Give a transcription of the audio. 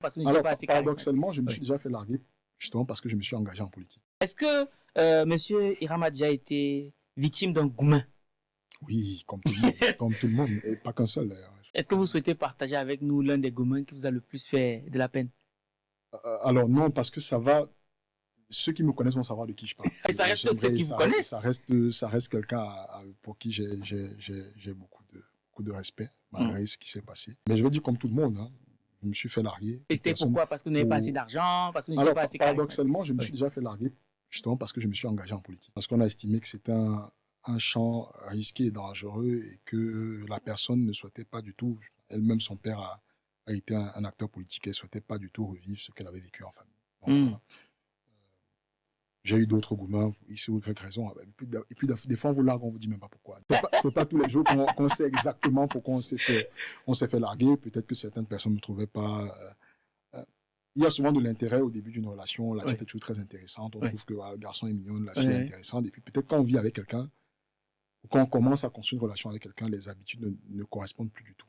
Parce que vous n'étiez Alors, pas assez charismatique. paradoxalement, je me Oui. suis déjà fait larguer, justement parce que je me suis engagé en politique. Est-ce que Monsieur Hiram a déjà été victime d'un gourmand? Oui, comme tout le monde, comme tout le monde, et pas qu'un seul d'ailleurs. Est-ce que vous souhaitez partager avec nous l'un des gourmands qui vous a le plus fait de la peine? Alors non, parce que ça va, ceux qui me connaissent vont savoir de qui je parle. Et ça reste ceux qui vous connaissent. Ça reste quelqu'un pour qui j'ai beaucoup de respect, malgré ce qui s'est passé. Mais je veux dire comme tout le monde, hein, je me suis fait larguer. Et c'était pourquoi? Parce que vous n'avez pas assez d'argent, parce que vous n'étiez Alors, pas assez charismatique. paradoxalement, je me suis Oui. déjà fait larguer justement parce que je me suis engagé en politique. Parce qu'on a estimé que c'était un champ risqué et dangereux et que la personne ne souhaitait pas du tout, elle-même son père a été un acteur politique, elle ne souhaitait pas du tout revivre ce qu'elle avait vécu en famille. Donc, voilà. J'ai eu d'autres gourmands, X ou Y raison. Et puis des fois, on vous largue, on vous dit même pas pourquoi. C'est pas tous les jours qu'on sait exactement pourquoi on s'est fait larguer. Peut-être que certaines personnes ne trouvaient pas. Il y a souvent de l'intérêt au début d'une relation. La chat est toujours très intéressante. On trouve que voilà, le garçon est mignon, la fille est intéressante. Et puis peut-être quand on vit avec quelqu'un, ou quand on commence à construire une relation avec quelqu'un, les habitudes ne correspondent plus du tout.